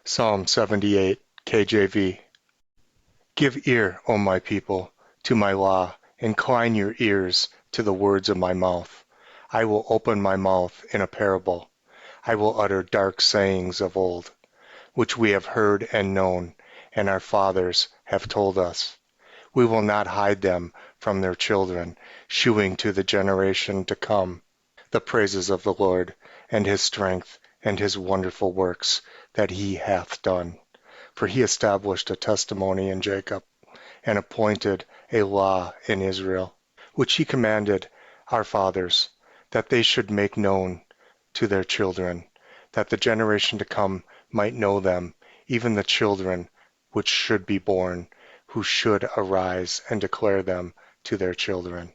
Psalm 78, KJV. Give ear, O my people, to my law. Incline your ears to the words of my mouth. I will open my mouth in a parable. I will utter dark sayings of old, which we have heard and known, and our fathers have told us. We will not hide them from their children, shewing to the generation to come the praises of the Lord, and his strength, and his wonderful works that he hath done. For he established a testimony in Jacob, and appointed a law in Israel, which he commanded our fathers, that they should make known to their children, that the generation to come might know them, even the children which should be born, who should arise and declare them to their children,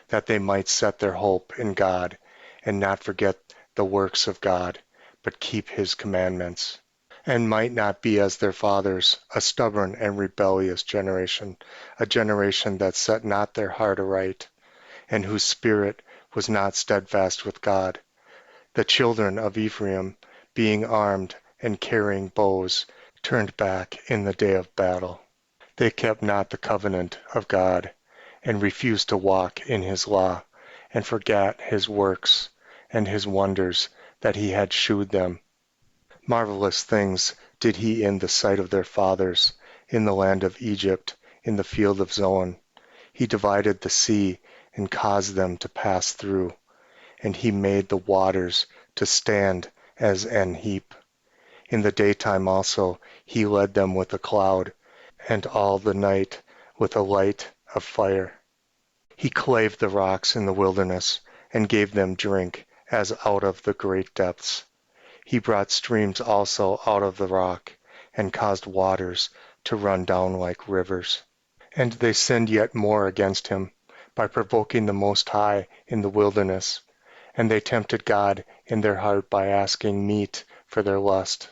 that they might set their hope in God, and not forget the works of God, but keep his commandments, and might not be as their fathers, a stubborn and rebellious generation, a generation that set not their heart aright, and whose spirit was not steadfast with God. The children of Ephraim, being armed and carrying bows, turned back in the day of battle. They kept not the covenant of God, and refused to walk in his law, and forgat his works, and his wonders that he had shewed them. Marvelous things did he in the sight of their fathers, in the land of Egypt, in the field of Zoan. He divided the sea, and caused them to pass through, and he made the waters to stand as an heap. In the daytime also he led them with a cloud, and all the night with a light of fire. He clave the rocks in the wilderness, and gave them drink as out of the great depths. He brought streams also out of the rock, and caused waters to run down like rivers. And they sinned yet more against him, by provoking the Most High in the wilderness. And they tempted God in their heart by asking meat for their lust.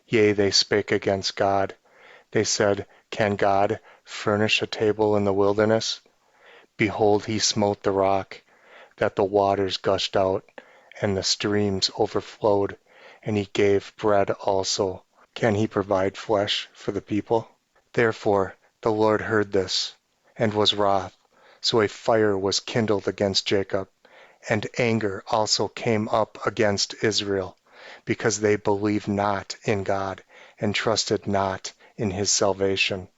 Yea, they spake against God. They said, Can God furnish a table in the wilderness? Behold, he smote the rock, that the waters gushed out, and the streams overflowed, and he gave bread also. Can he provide flesh for the people? Therefore the Lord heard this, and was wroth. So a fire was kindled against Jacob, and anger also came up against Israel, because they believed not in God, and trusted not in his salvation.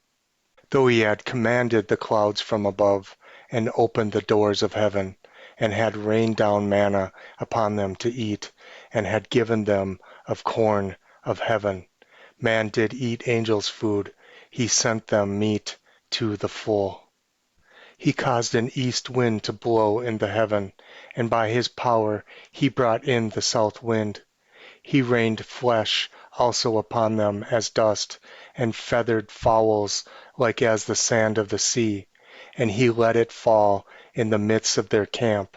Though he had commanded the clouds from above, and opened the doors of heaven, and had rained down manna upon them to eat, and had given them of corn of heaven. Man did eat angels' food, he sent them meat to the full. He caused an east wind to blow in the heaven, and by his power he brought in the south wind. He rained flesh also upon them as dust, and feathered fowls like as the sand of the sea. And he let it fall in the midst of their camp,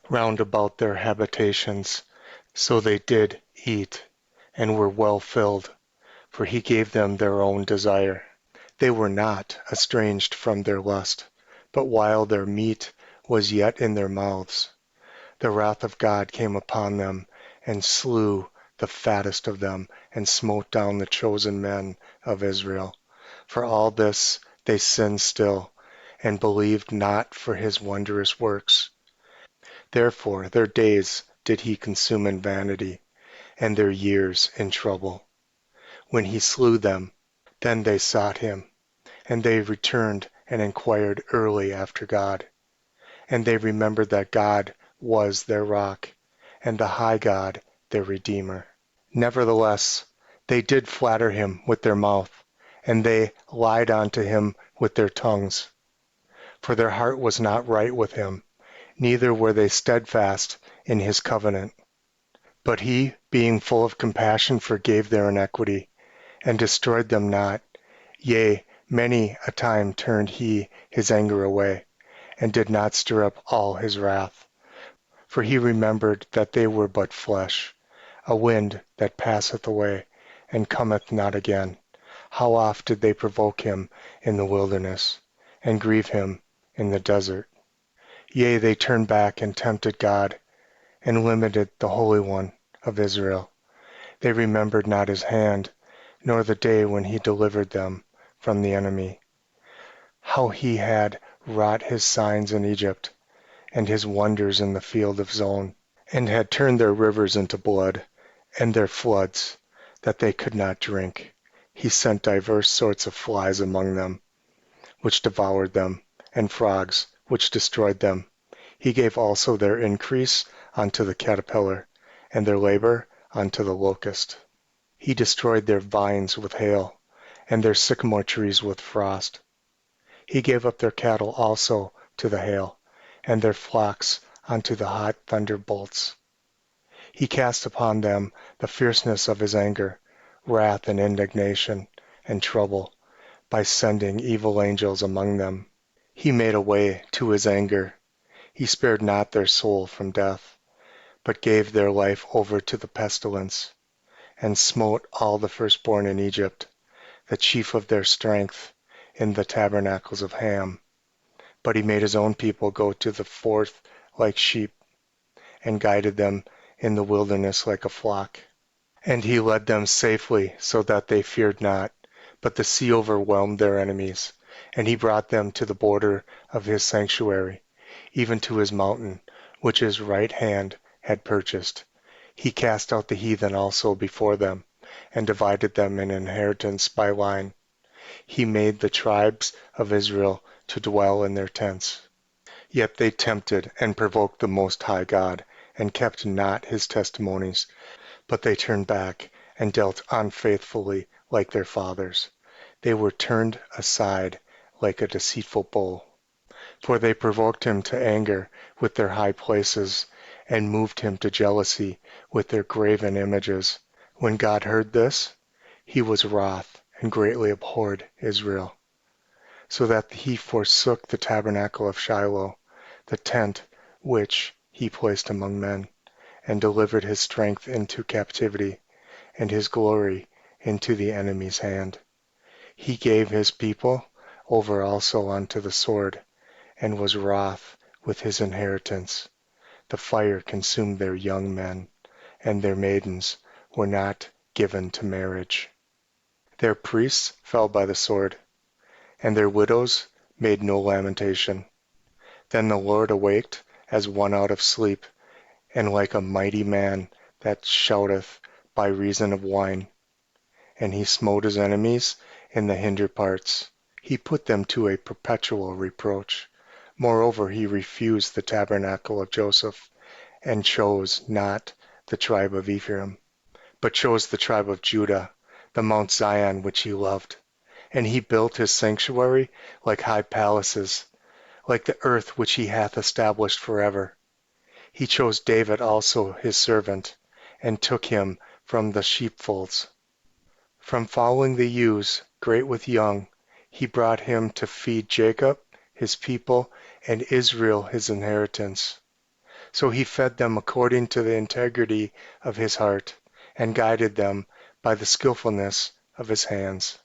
round about their habitations. So they did eat, and were well filled, for he gave them their own desire. They were not estranged from their lust, but while their meat was yet in their mouths, the wrath of God came upon them, and slew the fattest of them, and smote down the chosen men of Israel. For all this they sinned still, and believed not for his wondrous works. Therefore their days did he consume in vanity, and their years in trouble. When he slew them, then they sought him, and they returned and inquired early after God. And they remembered that God was their rock, and the high God their Redeemer. Nevertheless, they did flatter him with their mouth, and they lied unto him with their tongues. For their heart was not right with him, neither were they steadfast in his covenant. But he, being full of compassion, forgave their iniquity, and destroyed them not. Yea, many a time turned he his anger away, and did not stir up all his wrath. For he remembered that they were but flesh, a wind that passeth away, and cometh not again. How oft did they provoke him in the wilderness, and grieve him in the desert? Yea, they turned back and tempted God, and limited the Holy One of Israel. They remembered not his hand, nor the day when he delivered them from the enemy, how he had wrought his signs in Egypt, and his wonders in the field of Zon, and had turned their rivers into blood, and their floods, that they could not drink. He sent divers sorts of flies among them, which devoured them, and frogs, which destroyed them. He gave also their increase unto the caterpillar, and their labor unto the locust. He destroyed their vines with hail, and their sycamore trees with frost. He gave up their cattle also to the hail, and their flocks unto the hot thunderbolts. He cast upon them the fierceness of his anger, wrath and indignation, and trouble, by sending evil angels among them. He made a way to his anger. He spared not their soul from death, but gave their life over to the pestilence, and smote all the firstborn in Egypt, the chief of their strength, in the tabernacles of Ham. But he made his own people go to the forth like sheep, and guided them in the wilderness like a flock. And he led them safely, so that they feared not. But the sea overwhelmed their enemies, and he brought them to the border of his sanctuary, even to his mountain, which his right hand had purchased. He cast out the heathen also before them, and divided them in inheritance by line. He made the tribes of Israel to dwell in their tents. Yet they tempted and provoked the Most High God, and kept not his testimonies, but they turned back, and dealt unfaithfully like their fathers. They were turned aside like a deceitful bow. For they provoked him to anger with their high places, and moved him to jealousy with their graven images. When God heard this, he was wroth, and greatly abhorred Israel, so that he forsook the tabernacle of Shiloh, the tent which he placed among men, and delivered his strength into captivity, and his glory into the enemy's hand. He gave his people over also unto the sword, and was wroth with his inheritance. The fire consumed their young men, and their maidens were not given to marriage. Their priests fell by the sword, and their widows made no lamentation. Then the Lord awaked as one out of sleep, and like a mighty man that shouteth by reason of wine. And he smote his enemies in the hinder parts. He put them to a perpetual reproach. Moreover, he refused the tabernacle of Joseph, and chose not the tribe of Ephraim, but chose the tribe of Judah, the Mount Zion which he loved. And he built his sanctuary like high palaces, like the earth which he hath established forever. He chose David also his servant, and took him from the sheepfolds. From following the ewes, great with young, he brought him to feed Jacob, his people, and Israel his inheritance. So he fed them according to the integrity of his heart, and guided them by the skillfulness of his hands.